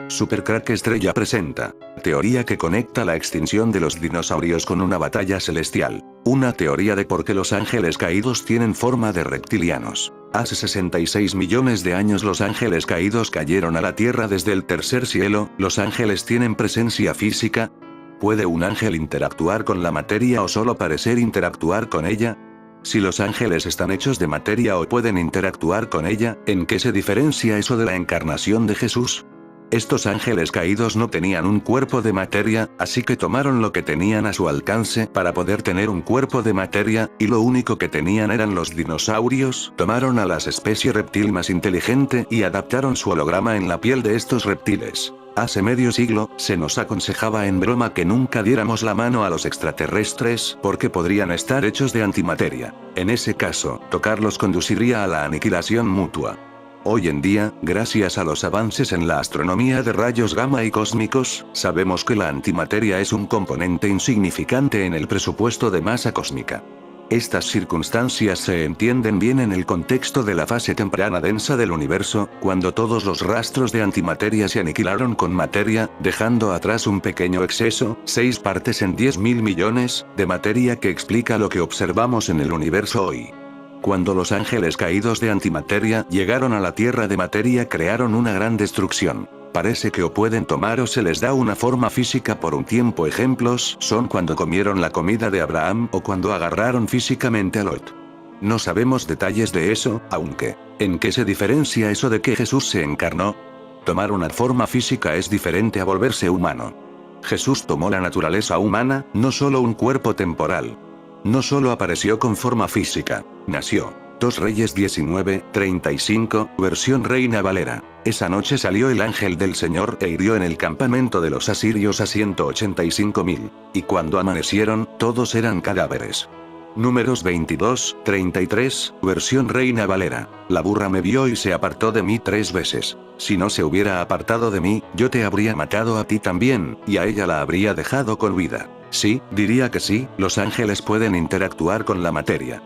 Supercrack Estrella presenta. Teoría que conecta la extinción de los dinosaurios con una batalla celestial. Una teoría de por qué los ángeles caídos tienen forma de reptilianos. Hace 66 millones de años los ángeles caídos cayeron a la tierra desde el tercer cielo. ¿Los ángeles tienen presencia física? ¿Puede un ángel interactuar con la materia o solo parecer interactuar con ella? Si los ángeles están hechos de materia o pueden interactuar con ella, ¿en qué se diferencia eso de la encarnación de Jesús? Estos ángeles caídos no tenían un cuerpo de materia, así que tomaron lo que tenían a su alcance para poder tener un cuerpo de materia, y lo único que tenían eran los dinosaurios. Tomaron a las especies reptil más inteligente y adaptaron su holograma en la piel de estos reptiles. Hace medio siglo, se nos aconsejaba en broma que nunca diéramos la mano a los extraterrestres, porque podrían estar hechos de antimateria. En ese caso, tocarlos conduciría a la aniquilación mutua. Hoy en día, gracias a los avances en la astronomía de rayos gamma y cósmicos, sabemos que la antimateria es un componente insignificante en el presupuesto de masa cósmica. Estas circunstancias se entienden bien en el contexto de la fase temprana densa del universo, cuando todos los rastros de antimateria se aniquilaron con materia, dejando atrás un pequeño exceso, 6 partes en 10.000 millones, de materia que explica lo que observamos en el universo hoy. Cuando los ángeles caídos de antimateria llegaron a la tierra de materia crearon una gran destrucción. Parece que o pueden tomar o se les da una forma física por un tiempo. Ejemplos son cuando comieron la comida de Abraham o cuando agarraron físicamente a Lot. No sabemos detalles de eso, aunque, ¿en qué se diferencia eso de que Jesús se encarnó? Tomar una forma física es diferente a volverse humano. Jesús tomó la naturaleza humana, no solo un cuerpo temporal. No solo apareció con forma física, nació. 2 Reyes 19:35, versión Reina Valera. Esa noche salió el ángel del Señor e hirió en el campamento de los asirios a 185.000. Y cuando amanecieron, todos eran cadáveres. Números 22:33, versión Reina Valera. La burra me vio y se apartó de mí 3 veces. Si no se hubiera apartado de mí, yo te habría matado a ti también, y a ella la habría dejado con vida. Sí, diría que sí, los ángeles pueden interactuar con la materia.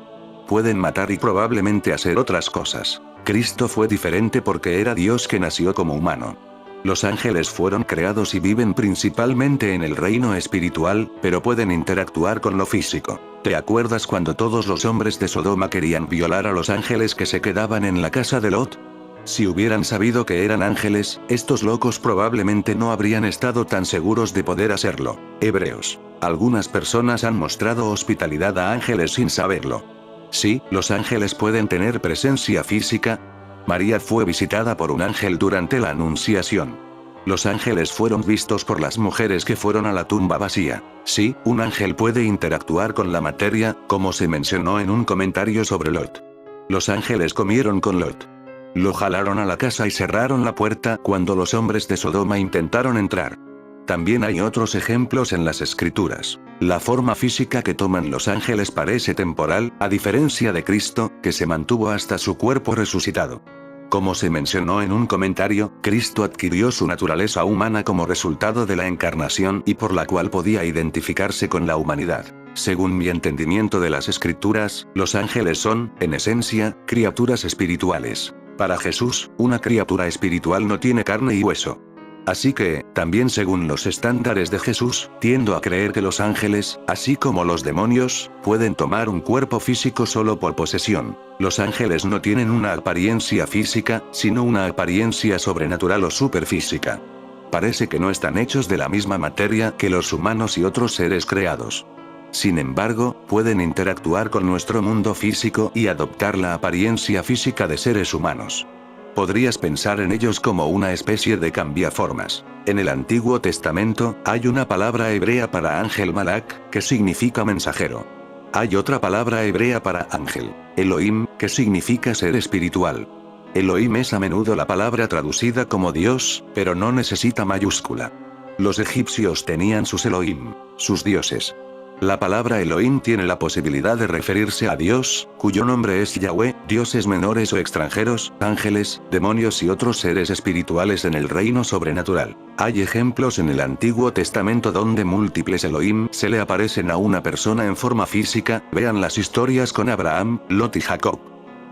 Pueden matar y probablemente hacer otras cosas. Cristo fue diferente porque era Dios que nació como humano. Los ángeles fueron creados y viven principalmente en el reino espiritual, pero pueden interactuar con lo físico. ¿Te acuerdas cuando todos los hombres de Sodoma querían violar a los ángeles que se quedaban en la casa de Lot? Si hubieran sabido que eran ángeles, estos locos probablemente no habrían estado tan seguros de poder hacerlo. Hebreos. Algunas personas han mostrado hospitalidad a ángeles sin saberlo. Sí, los ángeles pueden tener presencia física. María fue visitada por un ángel durante la Anunciación. Los ángeles fueron vistos por las mujeres que fueron a la tumba vacía. Sí, un ángel puede interactuar con la materia, como se mencionó en un comentario sobre Lot. Los ángeles comieron con Lot. Lo jalaron a la casa y cerraron la puerta cuando los hombres de Sodoma intentaron entrar. También hay otros ejemplos en las escrituras. La forma física que toman los ángeles parece temporal, a diferencia de Cristo, que se mantuvo hasta su cuerpo resucitado. Como se mencionó en un comentario, Cristo adquirió su naturaleza humana como resultado de la encarnación y por la cual podía identificarse con la humanidad. Según mi entendimiento de las escrituras, los ángeles son, en esencia, criaturas espirituales. Para Jesús, una criatura espiritual no tiene carne y hueso. Así que, también según los estándares de Jesús, tiendo a creer que los ángeles, así como los demonios, pueden tomar un cuerpo físico solo por posesión. Los ángeles no tienen una apariencia física, sino una apariencia sobrenatural o superfísica. Parece que no están hechos de la misma materia que los humanos y otros seres creados. Sin embargo, pueden interactuar con nuestro mundo físico y adoptar la apariencia física de seres humanos. Podrías pensar en ellos como una especie de cambiaformas. En el Antiguo Testamento, hay una palabra hebrea para ángel malak, que significa mensajero. Hay otra palabra hebrea para ángel, Elohim, que significa ser espiritual. Elohim es a menudo la palabra traducida como Dios, pero no necesita mayúscula. Los egipcios tenían sus Elohim, sus dioses. La palabra Elohim tiene la posibilidad de referirse a Dios, cuyo nombre es Yahweh, dioses menores o extranjeros, ángeles, demonios y otros seres espirituales en el reino sobrenatural. Hay ejemplos en el Antiguo Testamento donde múltiples Elohim se le aparecen a una persona en forma física. Vean las historias con Abraham, Lot y Jacob.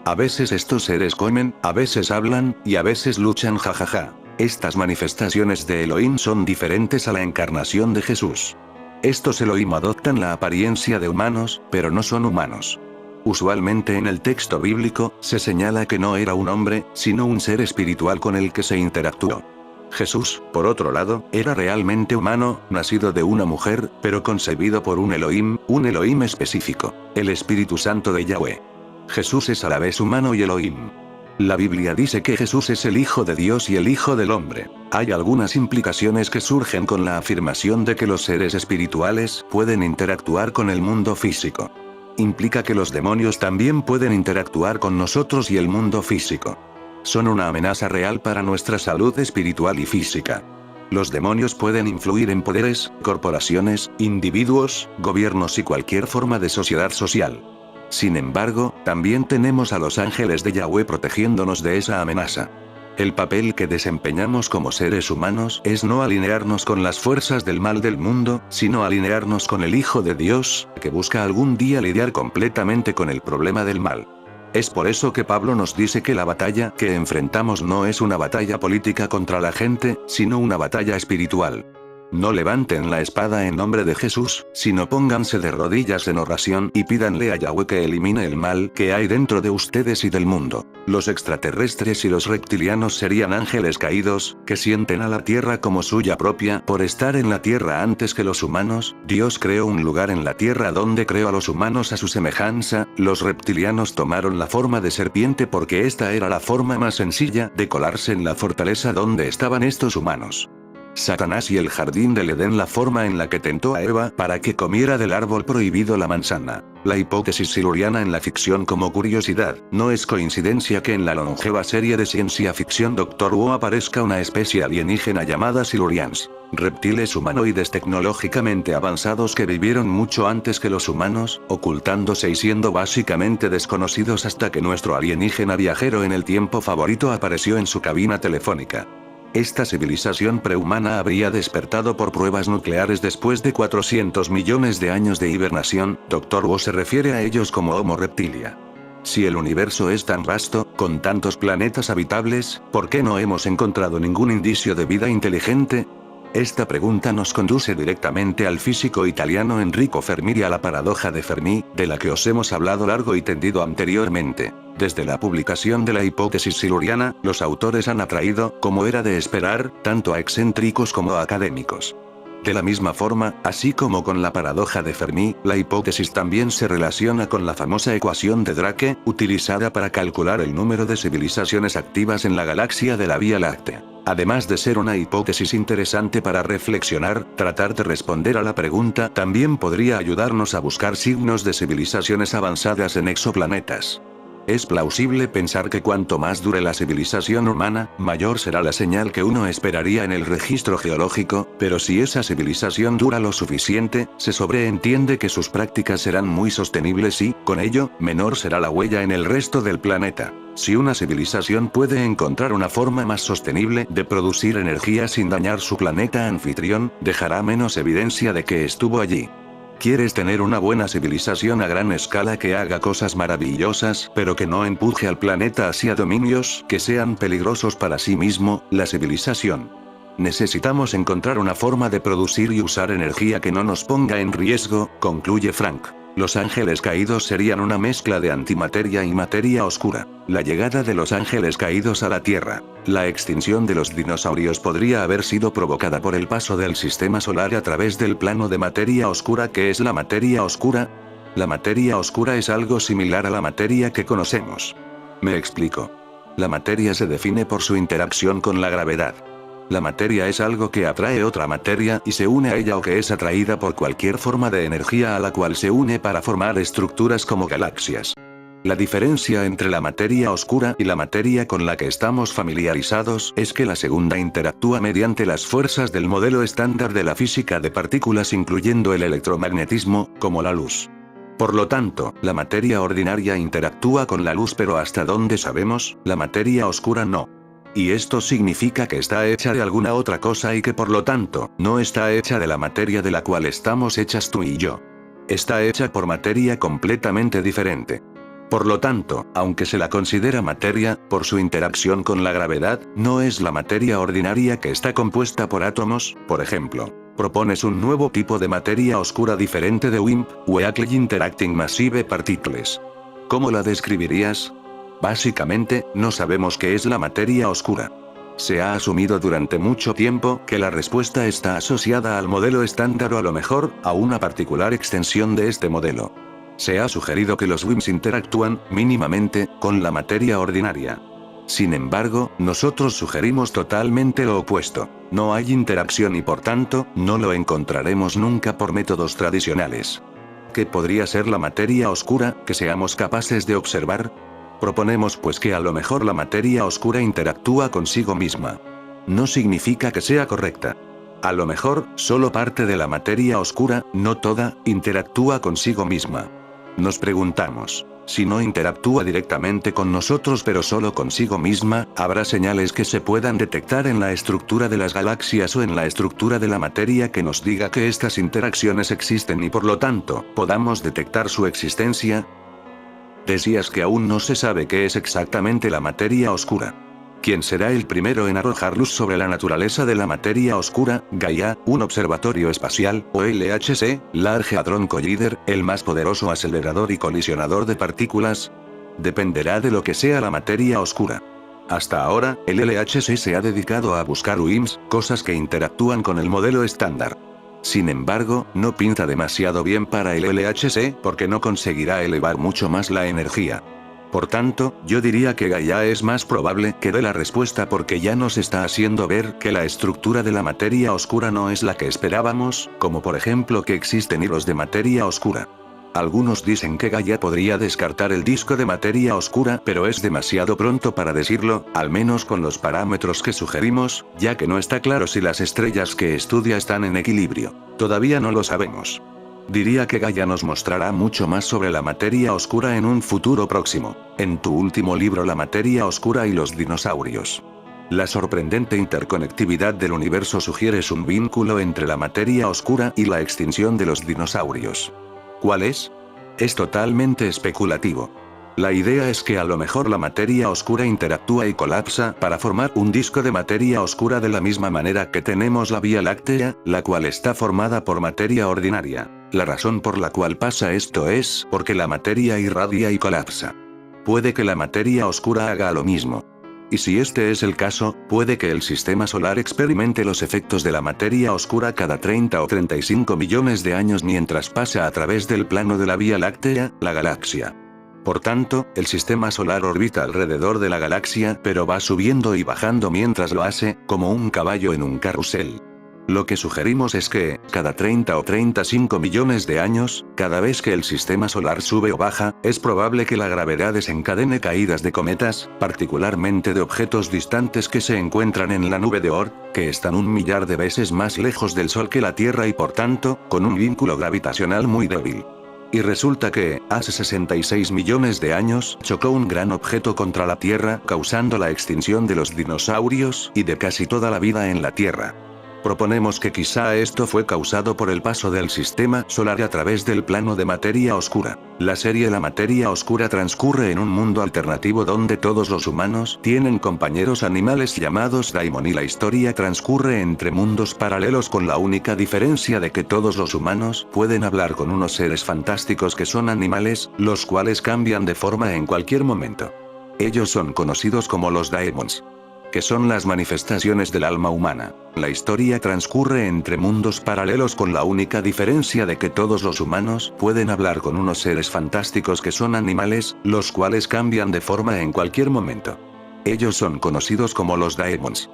A veces estos seres comen, a veces hablan, y a veces luchan jajaja. Estas manifestaciones de Elohim son diferentes a la encarnación de Jesús. Estos Elohim adoptan la apariencia de humanos, pero no son humanos. Usualmente en el texto bíblico, se señala que no era un hombre, sino un ser espiritual con el que se interactuó. Jesús, por otro lado, era realmente humano, nacido de una mujer, pero concebido por un Elohim específico, el Espíritu Santo de Yahweh. Jesús es a la vez humano y Elohim. La Biblia dice que Jesús es el Hijo de Dios y el Hijo del Hombre. Hay algunas implicaciones que surgen con la afirmación de que los seres espirituales pueden interactuar con el mundo físico. Implica que los demonios también pueden interactuar con nosotros y el mundo físico. Son una amenaza real para nuestra salud espiritual y física. Los demonios pueden influir en poderes, corporaciones, individuos, gobiernos y cualquier forma de sociedad social. Sin embargo, también tenemos a los ángeles de Yahweh protegiéndonos de esa amenaza. El papel que desempeñamos como seres humanos es no alinearnos con las fuerzas del mal del mundo, sino alinearnos con el Hijo de Dios, que busca algún día lidiar completamente con el problema del mal. Es por eso que Pablo nos dice que la batalla que enfrentamos no es una batalla política contra la gente, sino una batalla espiritual. No levanten la espada en nombre de Jesús, sino pónganse de rodillas en oración y pídanle a Yahweh que elimine el mal que hay dentro de ustedes y del mundo. Los extraterrestres y los reptilianos serían ángeles caídos, que sienten a la tierra como suya propia por estar en la tierra antes que los humanos. Dios creó un lugar en la tierra donde creó a los humanos a su semejanza. Los reptilianos tomaron la forma de serpiente porque esta era la forma más sencilla de colarse en la fortaleza donde estaban estos humanos. Satanás y el jardín del Edén, la forma en la que tentó a Eva para que comiera del árbol prohibido, la manzana. La hipótesis siluriana en la ficción como curiosidad. No es coincidencia que en la longeva serie de ciencia ficción Doctor Who aparezca una especie alienígena llamada Silurians. Reptiles humanoides tecnológicamente avanzados que vivieron mucho antes que los humanos, ocultándose y siendo básicamente desconocidos hasta que nuestro alienígena viajero en el tiempo favorito apareció en su cabina telefónica. Esta civilización prehumana habría despertado por pruebas nucleares después de 400 millones de años de hibernación. Dr. Who se refiere a ellos como Homo reptilia. Si el universo es tan vasto, con tantos planetas habitables, ¿por qué no hemos encontrado ningún indicio de vida inteligente? Esta pregunta nos conduce directamente al físico italiano Enrico Fermi y a la paradoja de Fermi, de la que os hemos hablado largo y tendido anteriormente. Desde la publicación de la hipótesis siluriana, los autores han atraído, como era de esperar, tanto a excéntricos como a académicos. De la misma forma, así como con la paradoja de Fermi, la hipótesis también se relaciona con la famosa ecuación de Drake, utilizada para calcular el número de civilizaciones activas en la galaxia de la Vía Láctea. Además de ser una hipótesis interesante para reflexionar, tratar de responder a la pregunta también podría ayudarnos a buscar signos de civilizaciones avanzadas en exoplanetas. Es plausible pensar que cuanto más dure la civilización humana, mayor será la señal que uno esperaría en el registro geológico, pero si esa civilización dura lo suficiente, se sobreentiende que sus prácticas serán muy sostenibles y, con ello, menor será la huella en el resto del planeta. Si una civilización puede encontrar una forma más sostenible de producir energía sin dañar su planeta anfitrión, dejará menos evidencia de que estuvo allí. ¿Quieres tener una buena civilización a gran escala que haga cosas maravillosas, pero que no empuje al planeta hacia dominios que sean peligrosos para sí mismo, la civilización? Necesitamos encontrar una forma de producir y usar energía que no nos ponga en riesgo, concluye Frank. Los ángeles caídos serían una mezcla de antimateria y materia oscura. La llegada de los ángeles caídos a la Tierra. La extinción de los dinosaurios podría haber sido provocada por el paso del sistema solar a través del plano de materia oscura. ¿Qué es la materia oscura? La materia oscura es algo similar a la materia que conocemos. Me explico. La materia se define por su interacción con la gravedad. La materia es algo que atrae otra materia y se une a ella o que es atraída por cualquier forma de energía a la cual se une para formar estructuras como galaxias. La diferencia entre la materia oscura y la materia con la que estamos familiarizados es que la segunda interactúa mediante las fuerzas del modelo estándar de la física de partículas, incluyendo el electromagnetismo, como la luz. Por lo tanto, la materia ordinaria interactúa con la luz, pero hasta donde sabemos, la materia oscura no. Y esto significa que está hecha de alguna otra cosa y que por lo tanto, no está hecha de la materia de la cual estamos hechas tú y yo. Está hecha por materia completamente diferente. Por lo tanto, aunque se la considera materia, por su interacción con la gravedad, no es la materia ordinaria que está compuesta por átomos, por ejemplo. Propones un nuevo tipo de materia oscura diferente de WIMP, Weakly Interacting Massive Particles. ¿Cómo la describirías? Básicamente, no sabemos qué es la materia oscura. Se ha asumido durante mucho tiempo que la respuesta está asociada al modelo estándar o a lo mejor, a una particular extensión de este modelo. Se ha sugerido que los WIMPs interactúan, mínimamente, con la materia ordinaria. Sin embargo, nosotros sugerimos totalmente lo opuesto. No hay interacción y por tanto, no lo encontraremos nunca por métodos tradicionales. ¿Qué podría ser la materia oscura que seamos capaces de observar? Proponemos pues que a lo mejor la materia oscura interactúa consigo misma. No significa que sea correcta. A lo mejor, solo parte de la materia oscura, no toda, interactúa consigo misma. Nos preguntamos, si no interactúa directamente con nosotros pero solo consigo misma, ¿habrá señales que se puedan detectar en la estructura de las galaxias o en la estructura de la materia que nos diga que estas interacciones existen y por lo tanto, podamos detectar su existencia? Decías que aún no se sabe qué es exactamente la materia oscura. ¿Quién será el primero en arrojar luz sobre la naturaleza de la materia oscura? Gaia, un observatorio espacial, o LHC, Large Hadron Collider, el más poderoso acelerador y colisionador de partículas. Dependerá de lo que sea la materia oscura. Hasta ahora, el LHC se ha dedicado a buscar WIMPs, cosas que interactúan con el modelo estándar. Sin embargo, no pinta demasiado bien para el LHC porque no conseguirá elevar mucho más la energía. Por tanto, yo diría que Gaia es más probable que dé la respuesta porque ya nos está haciendo ver que la estructura de la materia oscura no es la que esperábamos, como por ejemplo que existen hilos de materia oscura. Algunos dicen que Gaia podría descartar el disco de materia oscura, pero es demasiado pronto para decirlo, al menos con los parámetros que sugerimos, ya que no está claro si las estrellas que estudia están en equilibrio. Todavía no lo sabemos. Diría que Gaia nos mostrará mucho más sobre la materia oscura en un futuro próximo. En tu último libro La materia oscura y los dinosaurios. La sorprendente interconectividad del universo sugieres un vínculo entre la materia oscura y la extinción de los dinosaurios. ¿Cuál es? Es totalmente especulativo. La idea es que a lo mejor la materia oscura interactúa y colapsa para formar un disco de materia oscura de la misma manera que tenemos la Vía Láctea, la cual está formada por materia ordinaria. La razón por la cual pasa esto es porque la materia irradia y colapsa. Puede que la materia oscura haga lo mismo. Y si este es el caso, puede que el sistema solar experimente los efectos de la materia oscura cada 30 o 35 millones de años mientras pasa a través del plano de la Vía Láctea, la galaxia. Por tanto, el sistema solar orbita alrededor de la galaxia, pero va subiendo y bajando mientras lo hace, como un caballo en un carrusel. Lo que sugerimos es que, cada 30 o 35 millones de años, cada vez que el sistema solar sube o baja, es probable que la gravedad desencadene caídas de cometas, particularmente de objetos distantes que se encuentran en la nube de Oort, que están 1 millar de veces más lejos del Sol que la Tierra y por tanto, con un vínculo gravitacional muy débil. Y resulta que, hace 66 millones de años, chocó un gran objeto contra la Tierra, causando la extinción de los dinosaurios y de casi toda la vida en la Tierra. Proponemos que quizá esto fue causado por el paso del sistema solar a través del plano de materia oscura. La serie La materia oscura transcurre en un mundo alternativo donde todos los humanos tienen compañeros animales llamados Daimon y la historia transcurre entre mundos paralelos con la única diferencia de que todos los humanos pueden hablar con unos seres fantásticos que son animales, los cuales cambian de forma en cualquier momento. Ellos son conocidos como los Daemons, que son las manifestaciones del alma humana. La historia transcurre entre mundos paralelos con la única diferencia de que todos los humanos pueden hablar con unos seres fantásticos que son animales, los cuales cambian de forma en cualquier momento. Ellos son conocidos como los Daemons.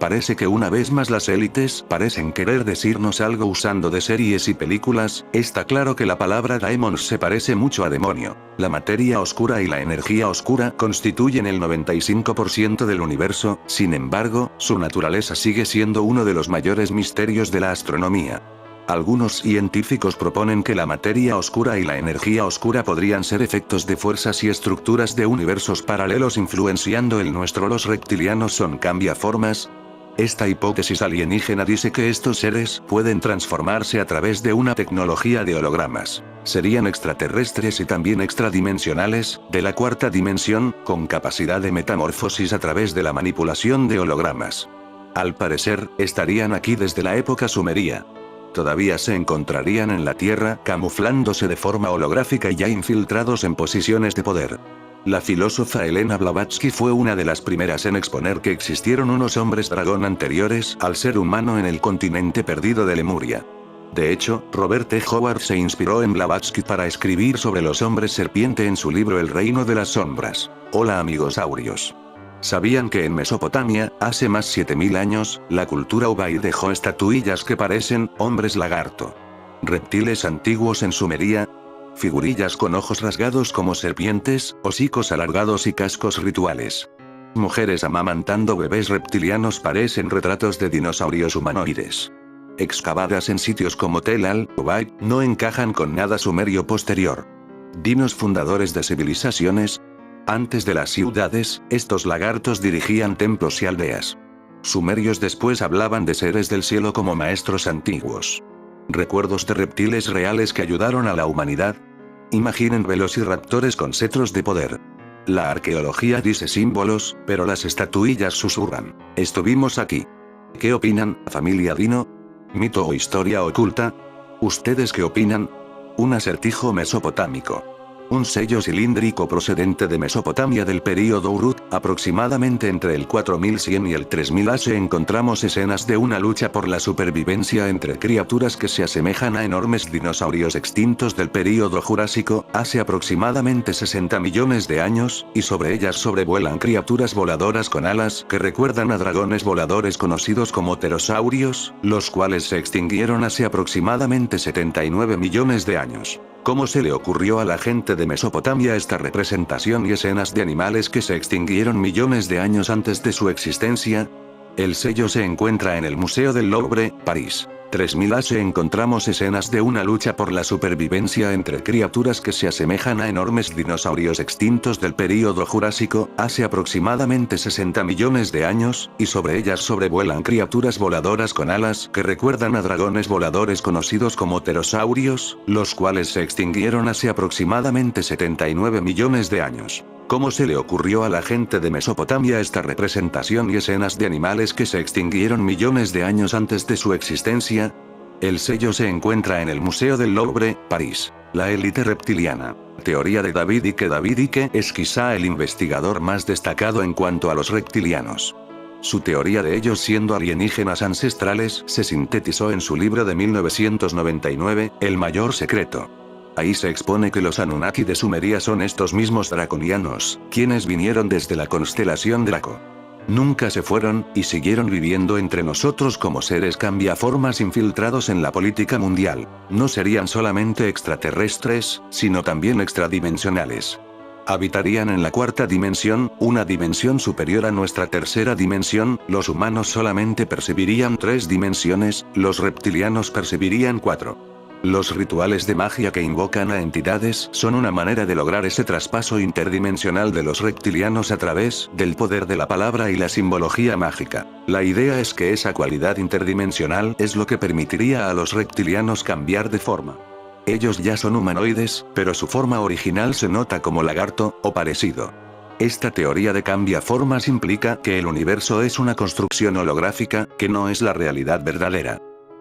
Parece que una vez más las élites parecen querer decirnos algo usando de series y películas. Está claro que la palabra Daemons se parece mucho a demonio. La materia oscura y la energía oscura constituyen el 95% del universo, sin embargo, su naturaleza sigue siendo uno de los mayores misterios de la astronomía. Algunos científicos proponen que la materia oscura y la energía oscura podrían ser efectos de fuerzas y estructuras de universos paralelos influenciando el nuestro. Los reptilianos son cambiaformas. Esta hipótesis alienígena dice que estos seres pueden transformarse a través de una tecnología de hologramas. Serían extraterrestres y también extradimensionales, de la cuarta dimensión, con capacidad de metamorfosis a través de la manipulación de hologramas. Al parecer, estarían aquí desde la época sumeria. Todavía se encontrarían en la Tierra, camuflándose de forma holográfica y ya infiltrados en posiciones de poder. La filósofa Elena Blavatsky fue una de las primeras en exponer que existieron unos hombres dragón anteriores al ser humano en el continente perdido de Lemuria. De hecho, Robert T. Howard se inspiró en Blavatsky para escribir sobre los hombres serpiente en su libro El reino de las sombras. Hola amigos saurios. ¿Sabían que en Mesopotamia, hace más 7000 años, la cultura Ubaid dejó estatuillas que parecen hombres lagarto? Reptiles antiguos en Sumeria, figurillas con ojos rasgados como serpientes, hocicos alargados y cascos rituales. Mujeres amamantando bebés reptilianos parecen retratos de dinosaurios humanoides. Excavadas en sitios como Tel al-Ubaid, no encajan con nada sumerio posterior. Dinos fundadores de civilizaciones. Antes de las ciudades, estos lagartos dirigían templos y aldeas. Sumerios después hablaban de seres del cielo como maestros antiguos. ¿Recuerdos de reptiles reales que ayudaron a la humanidad? Imaginen velociraptores con cetros de poder. La arqueología dice símbolos, pero las estatuillas susurran. Estuvimos aquí. ¿Qué opinan, familia Dino? ¿Mito o historia oculta? ¿Ustedes qué opinan? Un acertijo mesopotámico. Un sello cilíndrico procedente de Mesopotamia del período Uruk, aproximadamente entre el 4100 y el 3000 AC encontramos escenas de una lucha por la supervivencia entre criaturas que se asemejan a enormes dinosaurios extintos del período Jurásico, hace aproximadamente 60 millones de años, y sobre ellas sobrevuelan criaturas voladoras con alas que recuerdan a dragones voladores conocidos como pterosaurios, los cuales se extinguieron hace aproximadamente 79 millones de años. ¿Cómo se le ocurrió a la gente de Mesopotamia esta representación y escenas de animales que se extinguieron millones de años antes de su existencia? El sello se encuentra en el Museo del Louvre, París. 3000 AC encontramos escenas de una lucha por la supervivencia entre criaturas que se asemejan a enormes dinosaurios extintos del período Jurásico, hace aproximadamente 60 millones de años, y sobre ellas sobrevuelan criaturas voladoras con alas que recuerdan a dragones voladores conocidos como pterosaurios, los cuales se extinguieron hace aproximadamente 79 millones de años. ¿Cómo se le ocurrió a la gente de Mesopotamia esta representación y escenas de animales que se extinguieron millones de años antes de su existencia? El sello se encuentra en el Museo del Louvre, París. La élite reptiliana. Teoría de David Icke. David Icke es quizá el investigador más destacado en cuanto a los reptilianos. Su teoría de ellos siendo alienígenas ancestrales se sintetizó en su libro de 1999, El mayor secreto. Ahí se expone que los Anunnaki de Sumeria son estos mismos draconianos, quienes vinieron desde la constelación Draco. Nunca se fueron, y siguieron viviendo entre nosotros como seres cambiaformas infiltrados en la política mundial. No serían solamente extraterrestres, sino también extradimensionales. Habitarían en la cuarta dimensión, una dimensión superior a nuestra tercera dimensión. Los humanos solamente percibirían 3 dimensiones, los reptilianos percibirían 4. Los rituales de magia que invocan a entidades son una manera de lograr ese traspaso interdimensional de los reptilianos a través del poder de la palabra y la simbología mágica. La idea es que esa cualidad interdimensional es lo que permitiría a los reptilianos cambiar de forma. Ellos ya son humanoides, pero su forma original se nota como lagarto, o parecido. Esta teoría de cambiaformas implica que el universo es una construcción holográfica, que no es la realidad verdadera.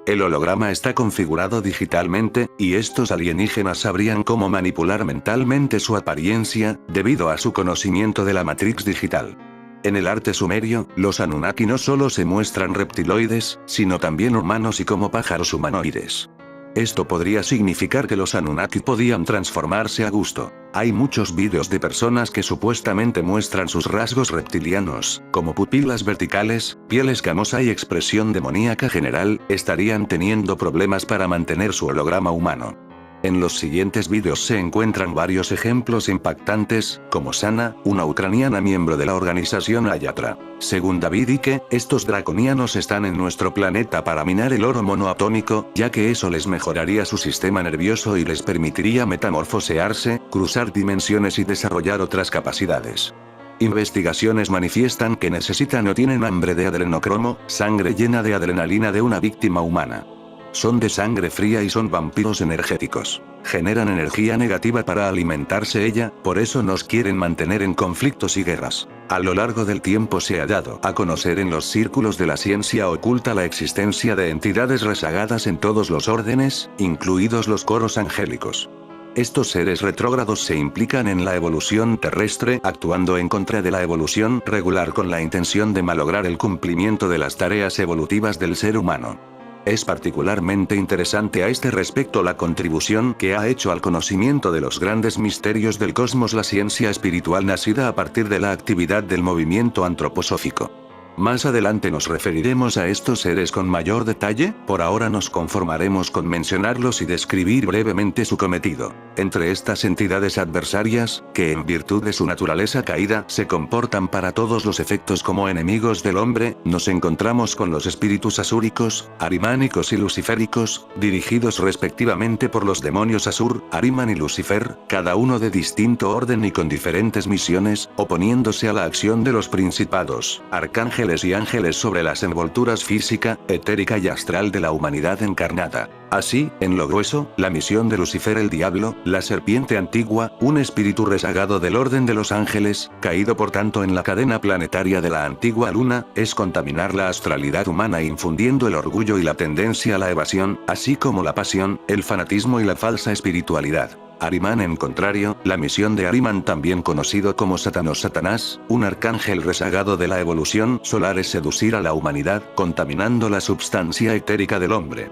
El holograma está configurado digitalmente, y estos alienígenas sabrían cómo manipular mentalmente su apariencia, debido a su conocimiento de la matrix digital. En el arte sumerio, los Anunnaki no solo se muestran reptiloides, sino también humanos y como pájaros humanoides. Esto podría significar que los Anunnaki podían transformarse a gusto. Hay muchos vídeos de personas que supuestamente muestran sus rasgos reptilianos, como pupilas verticales, piel escamosa y expresión demoníaca general. Estarían teniendo problemas para mantener su holograma humano. En los siguientes vídeos se encuentran varios ejemplos impactantes, como Sana, una ucraniana miembro de la organización Ayatra. Según David Icke, estos draconianos están en nuestro planeta para minar el oro monoatómico, ya que eso les mejoraría su sistema nervioso y les permitiría metamorfosearse, cruzar dimensiones y desarrollar otras capacidades. Investigaciones manifiestan que necesitan o tienen hambre de adrenocromo, sangre llena de adrenalina de una víctima humana. Son de sangre fría y son vampiros energéticos. Generan energía negativa para alimentarse ella, por eso nos quieren mantener en conflictos y guerras. A lo largo del tiempo se ha dado a conocer en los círculos de la ciencia oculta la existencia de entidades rezagadas en todos los órdenes, incluidos los coros angélicos. Estos seres retrógrados se implican en la evolución terrestre, actuando en contra de la evolución regular con la intención de malograr el cumplimiento de las tareas evolutivas del ser humano. Es particularmente interesante a este respecto la contribución que ha hecho al conocimiento de los grandes misterios del cosmos la ciencia espiritual nacida a partir de la actividad del movimiento antroposófico. Más adelante nos referiremos a estos seres con mayor detalle, por ahora nos conformaremos con mencionarlos y describir brevemente su cometido. Entre estas entidades adversarias, que en virtud de su naturaleza caída se comportan para todos los efectos como enemigos del hombre, nos encontramos con los espíritus asúricos, arimánicos y luciféricos, dirigidos respectivamente por los demonios Asur, Ariman y Lucifer, cada uno de distinto orden y con diferentes misiones, oponiéndose a la acción de los principados, arcángeles y ángeles sobre las envolturas física, etérica y astral de la humanidad encarnada. Así, en lo grueso, la misión de Lucifer el diablo, la serpiente antigua, un espíritu rezagado del orden de los ángeles, caído por tanto en la cadena planetaria de la antigua luna, es contaminar la astralidad humana infundiendo el orgullo y la tendencia a la evasión, así como la pasión, el fanatismo y la falsa espiritualidad. Ariman en contrario, la misión de Ariman también conocido como Satán o Satanás, un arcángel rezagado de la evolución solar es seducir a la humanidad, contaminando la substancia etérica del hombre.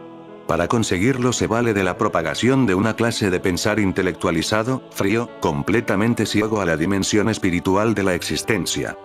Para conseguirlo se vale de la propagación de una clase de pensar intelectualizado, frío, completamente ciego a la dimensión espiritual de la existencia.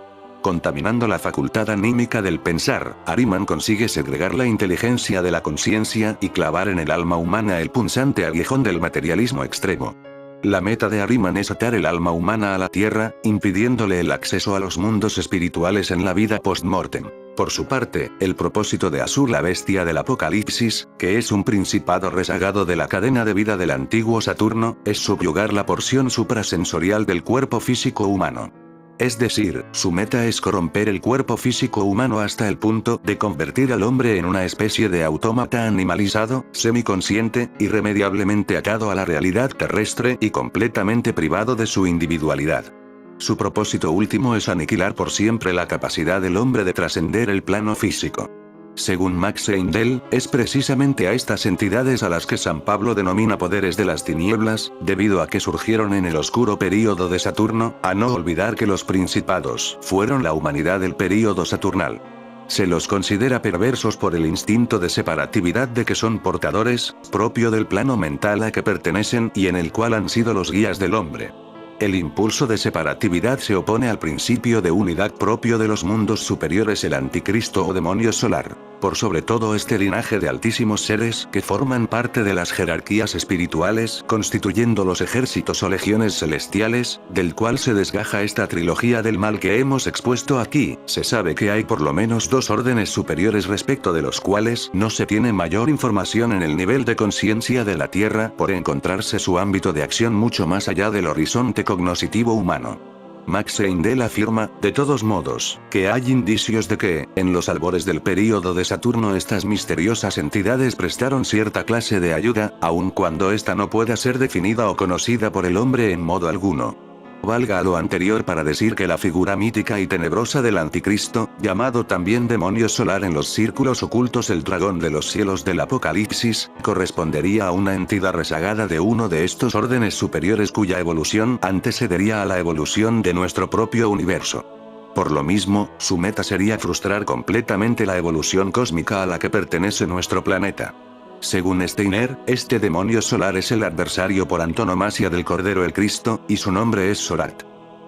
Contaminando la facultad anímica del pensar, Ariman consigue segregar la inteligencia de la conciencia y clavar en el alma humana el punzante aguijón del materialismo extremo. La meta de Ariman es atar el alma humana a la tierra, impidiéndole el acceso a los mundos espirituales en la vida post-mortem. Por su parte, el propósito de Asur la bestia del Apocalipsis, que es un principado rezagado de la cadena de vida del antiguo Saturno, es subyugar la porción suprasensorial del cuerpo físico humano. Es decir, su meta es corromper el cuerpo físico humano hasta el punto de convertir al hombre en una especie de autómata animalizado, semiconsciente, irremediablemente atado a la realidad terrestre y completamente privado de su individualidad. Su propósito último es aniquilar por siempre la capacidad del hombre de trascender el plano físico. Según Max Heindel, es precisamente a estas entidades a las que San Pablo denomina poderes de las tinieblas, debido a que surgieron en el oscuro período de Saturno, a no olvidar que los principados fueron la humanidad del período saturnal. Se los considera perversos por el instinto de separatividad de que son portadores, propio del plano mental a que pertenecen y en el cual han sido los guías del hombre. El impulso de separatividad se opone al principio de unidad propio de los mundos superiores, el anticristo o demonio solar. Por sobre todo este linaje de altísimos seres que forman parte de las jerarquías espirituales, constituyendo los ejércitos o legiones celestiales, del cual se desgaja esta trilogía del mal que hemos expuesto aquí. Se sabe que hay por lo menos dos órdenes superiores respecto de los cuales no se tiene mayor información en el nivel de conciencia de la Tierra, por encontrarse su ámbito de acción mucho más allá del horizonte cognoscitivo humano. Max Heindel afirma, de todos modos, que hay indicios de que, en los albores del período de Saturno estas misteriosas entidades prestaron cierta clase de ayuda, aun cuando ésta no pueda ser definida o conocida por el hombre en modo alguno. Valga lo anterior para decir que la figura mítica y tenebrosa del anticristo, llamado también demonio solar en los círculos ocultos el dragón de los cielos del Apocalipsis, correspondería a una entidad rezagada de uno de estos órdenes superiores cuya evolución antecedería a la evolución de nuestro propio universo. Por lo mismo, su meta sería frustrar completamente la evolución cósmica a la que pertenece nuestro planeta. Según Steiner, este demonio solar es el adversario por antonomasia del Cordero el Cristo, y su nombre es Sorat.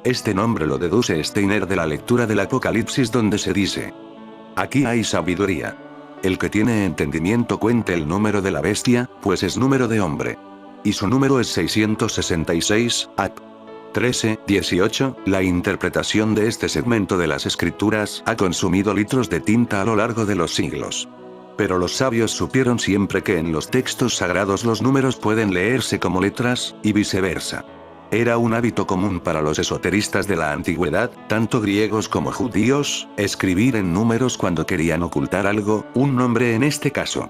Este nombre lo deduce Steiner de la lectura del Apocalipsis donde se dice: aquí hay sabiduría. El que tiene entendimiento cuente el número de la bestia, pues es número de hombre. Y su número es 666, Ap. 13:18, la interpretación de este segmento de las escrituras ha consumido litros de tinta a lo largo de los siglos. Pero los sabios supieron siempre que en los textos sagrados los números pueden leerse como letras, y viceversa. Era un hábito común para los esoteristas de la antigüedad, tanto griegos como judíos, escribir en números cuando querían ocultar algo, un nombre en este caso.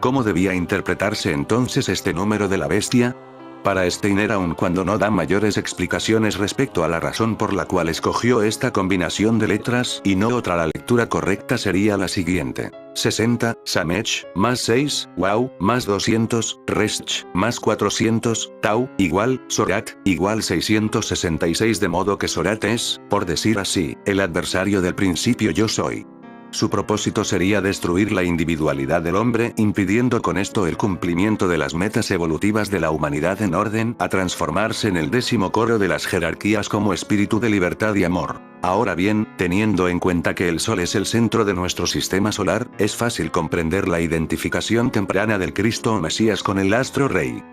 ¿Cómo debía interpretarse entonces este número de la bestia? Para Steiner, aun cuando no da mayores explicaciones respecto a la razón por la cual escogió esta combinación de letras y no otra, la lectura correcta sería la siguiente: 60, Samech, más 6, Wow, más 200, Resh, más 400, Tau, igual, Sorat, igual 666, de modo que Sorat es, por decir así, el adversario del principio yo soy. Su propósito sería destruir la individualidad del hombre, impidiendo con esto el cumplimiento de las metas evolutivas de la humanidad en orden a transformarse en el 10º coro de las jerarquías como espíritu de libertad y amor. Ahora bien, teniendo en cuenta que el Sol es el centro de nuestro sistema solar, es fácil comprender la identificación temprana del Cristo o Mesías con el astro rey.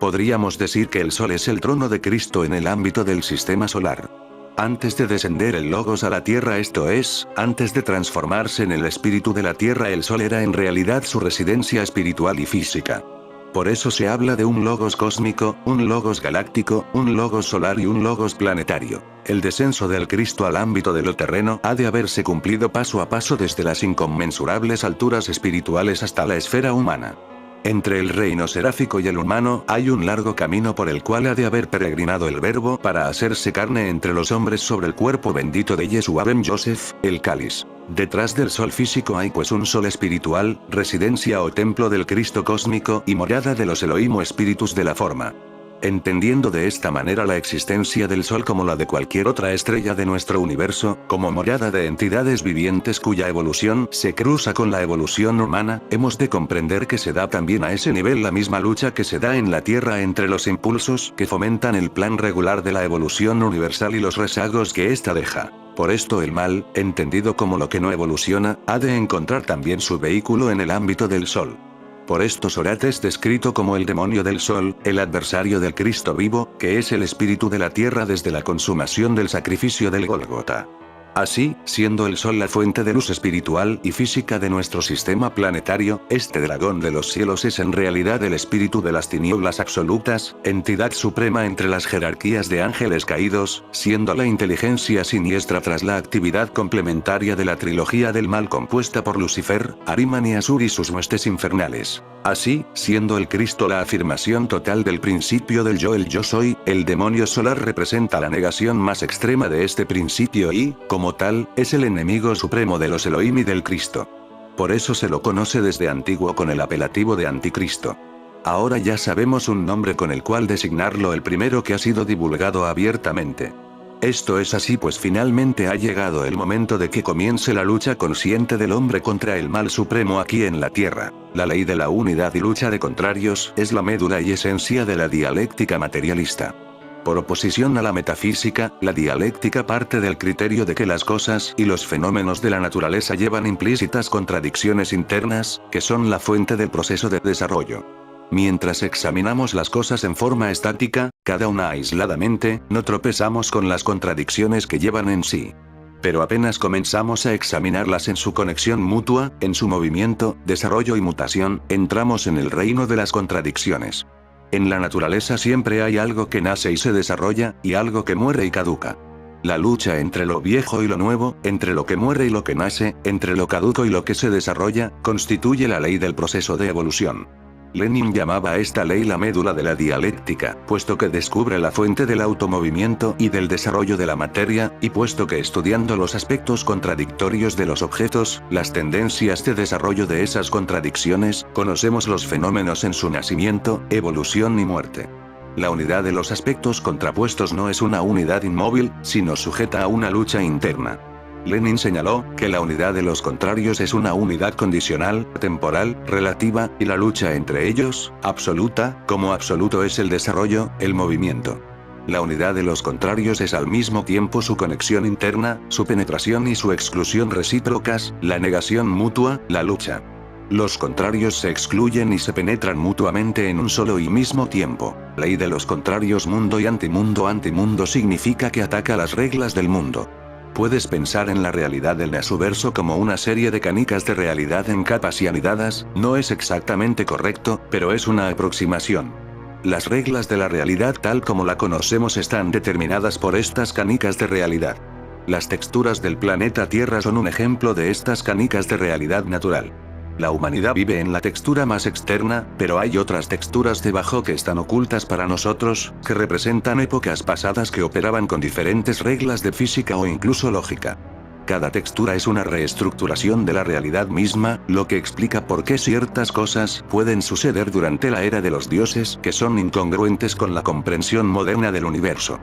Podríamos decir que el Sol es el trono de Cristo en el ámbito del sistema solar. Antes de descender el Logos a la Tierra, esto es, antes de transformarse en el espíritu de la Tierra, el Sol era en realidad su residencia espiritual y física. Por eso se habla de un Logos cósmico, un Logos galáctico, un Logos solar y un Logos planetario. El descenso del Cristo al ámbito de lo terreno ha de haberse cumplido paso a paso desde las inconmensurables alturas espirituales hasta la esfera humana. Entre el reino seráfico y el humano hay un largo camino por el cual ha de haber peregrinado el Verbo para hacerse carne entre los hombres sobre el cuerpo bendito de Yeshua ben Yosef, el cáliz. Detrás del sol físico hay pues un sol espiritual, residencia o templo del Cristo cósmico y morada de los Elohim o espíritus de la forma. Entendiendo de esta manera la existencia del Sol como la de cualquier otra estrella de nuestro universo, como morada de entidades vivientes cuya evolución se cruza con la evolución humana, hemos de comprender que se da también a ese nivel la misma lucha que se da en la Tierra entre los impulsos que fomentan el plan regular de la evolución universal y los rezagos que ésta deja. Por esto el mal, entendido como lo que no evoluciona, ha de encontrar también su vehículo en el ámbito del Sol. Por esto Sorat es descrito como el demonio del Sol, el adversario del Cristo vivo, que es el espíritu de la Tierra desde la consumación del sacrificio del Gólgota. Así, siendo el Sol la fuente de luz espiritual y física de nuestro sistema planetario, este dragón de los cielos es en realidad el espíritu de las tinieblas absolutas, entidad suprema entre las jerarquías de ángeles caídos, siendo la inteligencia siniestra tras la actividad complementaria de la trilogía del mal compuesta por Lucifer, Ahriman y Asur y sus huestes infernales. Así, siendo el Cristo la afirmación total del principio del yo, el yo soy, el demonio solar representa la negación más extrema de este principio y, como tal, es el enemigo supremo de los Elohim y del Cristo. Por eso se lo conoce desde antiguo con el apelativo de Anticristo. Ahora ya sabemos un nombre con el cual designarlo, el primero que ha sido divulgado abiertamente. Esto es así pues finalmente ha llegado el momento de que comience la lucha consciente del hombre contra el mal supremo aquí en la Tierra. La ley de la unidad y lucha de contrarios es la médula y esencia de la dialéctica materialista. Por oposición a la metafísica, la dialéctica parte del criterio de que las cosas y los fenómenos de la naturaleza llevan implícitas contradicciones internas, que son la fuente del proceso de desarrollo. Mientras examinamos las cosas en forma estática, cada una aisladamente, no tropezamos con las contradicciones que llevan en sí. Pero apenas comenzamos a examinarlas en su conexión mutua, en su movimiento, desarrollo y mutación, entramos en el reino de las contradicciones. En la naturaleza siempre hay algo que nace y se desarrolla, y algo que muere y caduca. La lucha entre lo viejo y lo nuevo, entre lo que muere y lo que nace, entre lo caduco y lo que se desarrolla, constituye la ley del proceso de evolución. Lenin llamaba a esta ley la médula de la dialéctica, puesto que descubre la fuente del automovimiento y del desarrollo de la materia, y puesto que estudiando los aspectos contradictorios de los objetos, las tendencias de desarrollo de esas contradicciones, conocemos los fenómenos en su nacimiento, evolución y muerte. La unidad de los aspectos contrapuestos no es una unidad inmóvil, sino sujeta a una lucha interna. Lenin señaló que la unidad de los contrarios es una unidad condicional, temporal, relativa, y la lucha entre ellos, absoluta, como absoluto es el desarrollo, el movimiento. La unidad de los contrarios es al mismo tiempo su conexión interna, su penetración y su exclusión recíprocas, la negación mutua, la lucha. Los contrarios se excluyen y se penetran mutuamente en un solo y mismo tiempo. Ley de los contrarios. Mundo y antimundo. Antimundo significa que ataca las reglas del mundo. Puedes pensar en la realidad del Nasuverso como una serie de canicas de realidad en capas y anidadas, no es exactamente correcto, pero es una aproximación. Las reglas de la realidad tal como la conocemos están determinadas por estas canicas de realidad. Las texturas del planeta Tierra son un ejemplo de estas canicas de realidad natural. La humanidad vive en la textura más externa, pero hay otras texturas debajo que están ocultas para nosotros, que representan épocas pasadas que operaban con diferentes reglas de física o incluso lógica. Cada textura es una reestructuración de la realidad misma, lo que explica por qué ciertas cosas pueden suceder durante la era de los dioses que son incongruentes con la comprensión moderna del universo.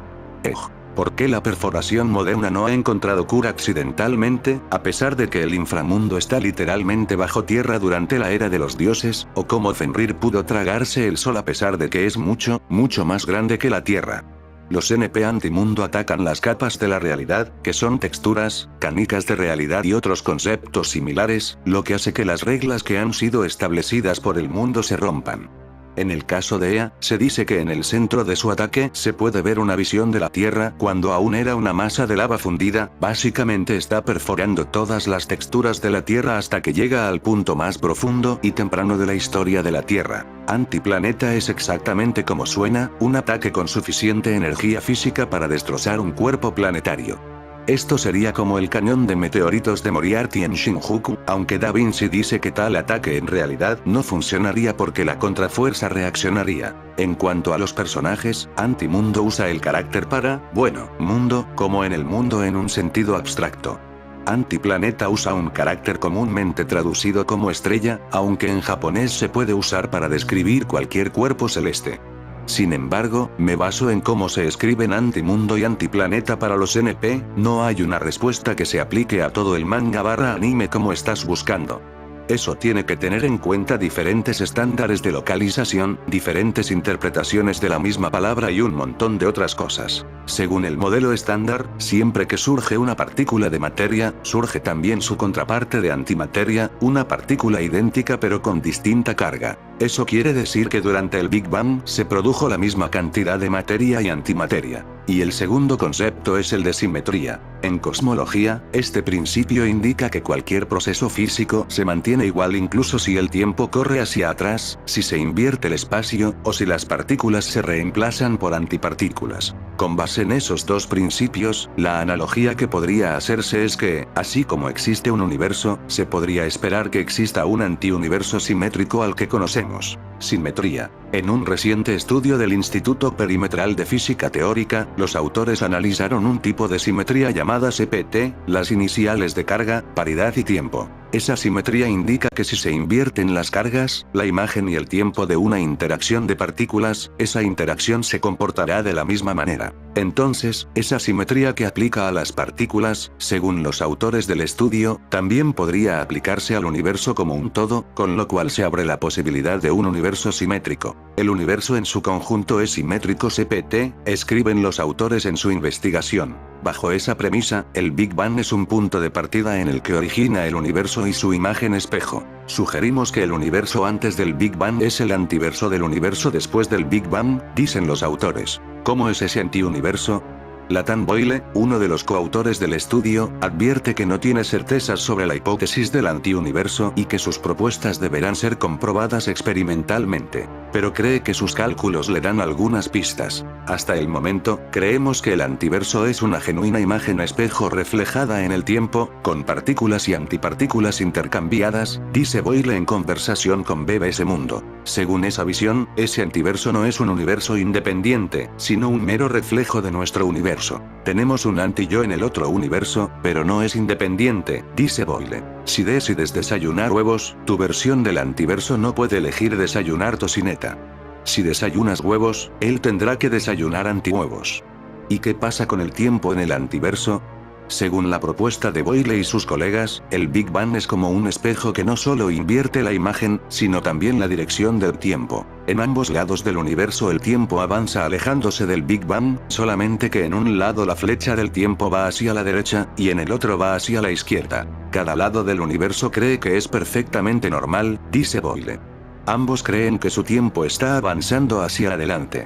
¿Por qué la perforación moderna no ha encontrado cura accidentalmente, a pesar de que el inframundo está literalmente bajo tierra durante la era de los dioses, o cómo Fenrir pudo tragarse el sol a pesar de que es mucho, mucho más grande que la tierra? Los NP antimundo atacan las capas de la realidad, que son texturas, canicas de realidad y otros conceptos similares, lo que hace que las reglas que han sido establecidas por el mundo se rompan. En el caso de Ea, se dice que en el centro de su ataque se puede ver una visión de la Tierra cuando aún era una masa de lava fundida, básicamente está perforando todas las texturas de la Tierra hasta que llega al punto más profundo y temprano de la historia de la Tierra. Antiplaneta es exactamente como suena, un ataque con suficiente energía física para destrozar un cuerpo planetario. Esto sería como el cañón de meteoritos de Moriarty en Shinjuku, aunque Da Vinci dice que tal ataque en realidad no funcionaría porque la contrafuerza reaccionaría. En cuanto a los personajes, Antimundo usa el carácter para, bueno, mundo, como en el mundo en un sentido abstracto. Antiplaneta usa un carácter comúnmente traducido como estrella, aunque en japonés se puede usar para describir cualquier cuerpo celeste. Sin embargo, me baso en cómo se escriben Antimundo y Antiplaneta para los NP, no hay una respuesta que se aplique a todo el manga/anime como estás buscando. Eso tiene que tener en cuenta diferentes estándares de localización, diferentes interpretaciones de la misma palabra y un montón de otras cosas. Según el modelo estándar, siempre que surge una partícula de materia, surge también su contraparte de antimateria, una partícula idéntica pero con distinta carga. Eso quiere decir que durante el Big Bang se produjo la misma cantidad de materia y antimateria. Y el segundo concepto es el de simetría. En cosmología, este principio indica que cualquier proceso físico se mantiene igual incluso si el tiempo corre hacia atrás, si se invierte el espacio, o si las partículas se reemplazan por antipartículas. Con base en esos dos principios, la analogía que podría hacerse es que, así como existe un universo, se podría esperar que exista un antiuniverso simétrico al que conocemos. Simetría. En un reciente estudio del Instituto Perimetral de Física Teórica, los autores analizaron un tipo de simetría llamada CPT, las iniciales de carga, paridad y tiempo. Esa simetría indica que si se invierten las cargas, la imagen y el tiempo de una interacción de partículas, esa interacción se comportará de la misma manera. Entonces, esa simetría que aplica a las partículas, según los autores del estudio, también podría aplicarse al universo como un todo, con lo cual se abre la posibilidad de un universo simétrico. El universo en su conjunto es simétrico CPT, escriben los autores en su investigación. Bajo esa premisa, el Big Bang es un punto de partida en el que origina el universo y su imagen espejo. Sugerimos que el universo antes del Big Bang es el antiverso del universo después del Big Bang, dicen los autores. ¿Cómo es ese antiuniverso? Lathan Boyle, uno de los coautores del estudio, advierte que no tiene certezas sobre la hipótesis del antiuniverso y que sus propuestas deberán ser comprobadas experimentalmente. Pero cree que sus cálculos le dan algunas pistas. Hasta el momento, creemos que el antiverso es una genuina imagen espejo reflejada en el tiempo, con partículas y antipartículas intercambiadas, dice Boyle en conversación con BBC Mundo. Según esa visión, ese antiverso no es un universo independiente, sino un mero reflejo de nuestro universo. Tenemos un anti-yo en el otro universo, pero no es independiente, dice Boyle. Si decides desayunar huevos, tu versión del antiverso no puede elegir desayunar tocineta. Si desayunas huevos, él tendrá que desayunar antihuevos. ¿Y qué pasa con el tiempo en el antiverso? Según la propuesta de Boyle y sus colegas, el Big Bang es como un espejo que no solo invierte la imagen, sino también la dirección del tiempo. En ambos lados del universo el tiempo avanza alejándose del Big Bang, solamente que en un lado la flecha del tiempo va hacia la derecha, y en el otro va hacia la izquierda. Cada lado del universo cree que es perfectamente normal, dice Boyle. Ambos creen que su tiempo está avanzando hacia adelante.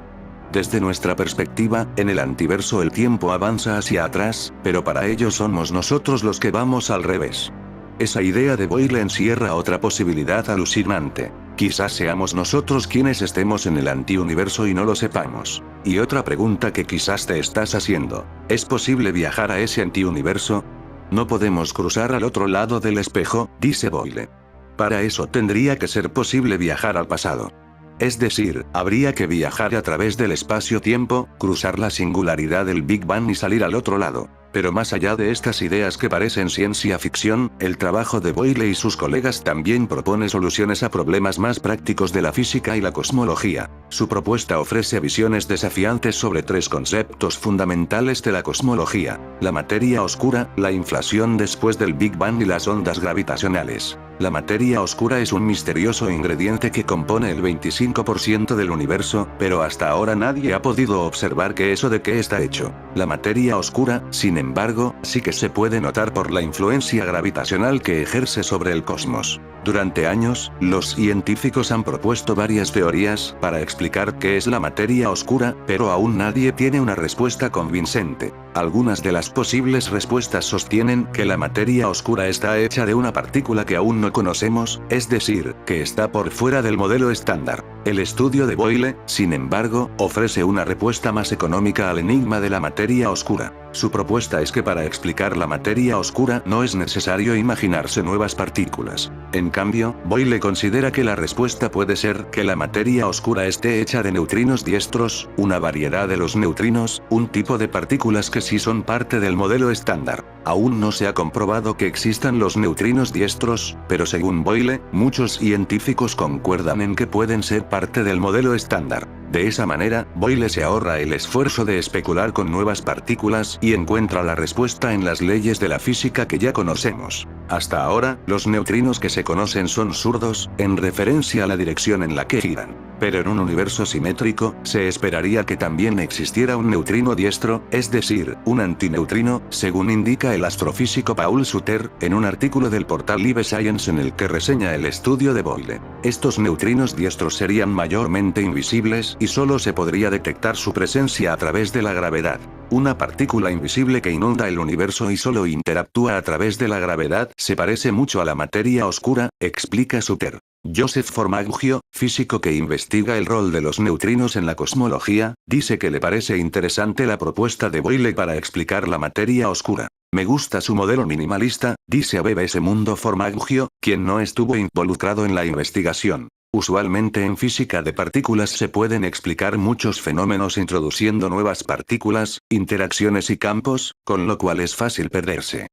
Desde nuestra perspectiva, en el antiverso el tiempo avanza hacia atrás, pero para ellos somos nosotros los que vamos al revés. Esa idea de Boyle encierra otra posibilidad alucinante. Quizás seamos nosotros quienes estemos en el antiuniverso y no lo sepamos. Y otra pregunta que quizás te estás haciendo: ¿es posible viajar a ese antiuniverso? No podemos cruzar al otro lado del espejo, dice Boyle. Para eso tendría que ser posible viajar al pasado. Es decir, habría que viajar a través del espacio-tiempo, cruzar la singularidad del Big Bang y salir al otro lado. Pero más allá de estas ideas que parecen ciencia ficción, el trabajo de Boyle y sus colegas también propone soluciones a problemas más prácticos de la física y la cosmología. Su propuesta ofrece visiones desafiantes sobre tres conceptos fundamentales de la cosmología: la materia oscura, la inflación después del Big Bang y las ondas gravitacionales. La materia oscura es un misterioso ingrediente que compone el 25% del universo, pero hasta ahora nadie ha podido observar qué está hecho. La materia oscura, sin embargo, sí que se puede notar por la influencia gravitacional que ejerce sobre el cosmos. Durante años, los científicos han propuesto varias teorías para explicar qué es la materia oscura, pero aún nadie tiene una respuesta convincente. Algunas de las posibles respuestas sostienen que la materia oscura está hecha de una partícula que aún no conocemos, es decir, que está por fuera del modelo estándar. El estudio de Boyle, sin embargo, ofrece una respuesta más económica al enigma de la materia oscura. Su propuesta es que para explicar la materia oscura no es necesario imaginarse nuevas partículas. En cambio, Boyle considera que la respuesta puede ser que la materia oscura esté hecha de neutrinos diestros, una variedad de los neutrinos, un tipo de partículas que sí son parte del modelo estándar. Aún no se ha comprobado que existan los neutrinos diestros, pero según Boyle, muchos científicos concuerdan en que pueden ser parte del modelo estándar. De esa manera, Boyle se ahorra el esfuerzo de especular con nuevas partículas y encuentra la respuesta en las leyes de la física que ya conocemos. Hasta ahora, los neutrinos que se conocen son zurdos, en referencia a la dirección en la que giran. Pero en un universo simétrico, se esperaría que también existiera un neutrino diestro, es decir, un antineutrino, según indica el astrofísico Paul Suter, en un artículo del portal Live Science en el que reseña el estudio de Boyle. Estos neutrinos diestros serían mayormente invisibles, y solo se podría detectar su presencia a través de la gravedad. Una partícula invisible que inunda el universo y solo interactúa a través de la gravedad se parece mucho a la materia oscura, explica Suter. Joseph Formaggio, físico que investiga el rol de los neutrinos en la cosmología, dice que le parece interesante la propuesta de Boyle para explicar la materia oscura. Me gusta su modelo minimalista, dice a BBC Mundo Formaggio, quien no estuvo involucrado en la investigación. Usualmente en física de partículas se pueden explicar muchos fenómenos introduciendo nuevas partículas, interacciones y campos, con lo cual es fácil perderse.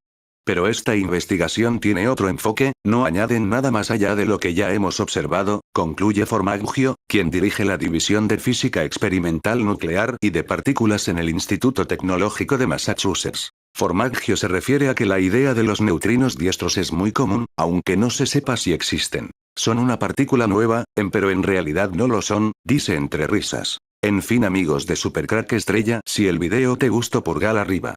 Pero esta investigación tiene otro enfoque, no añaden nada más allá de lo que ya hemos observado, concluye Formaggio, quien dirige la División de Física Experimental Nuclear y de Partículas en el Instituto Tecnológico de Massachusetts. Formaggio se refiere a que la idea de los neutrinos diestros es muy común, aunque no se sepa si existen. Son una partícula nueva, pero en realidad no lo son, dice entre risas. En fin amigos de Supercrack Estrella, si el video te gustó pulgar arriba.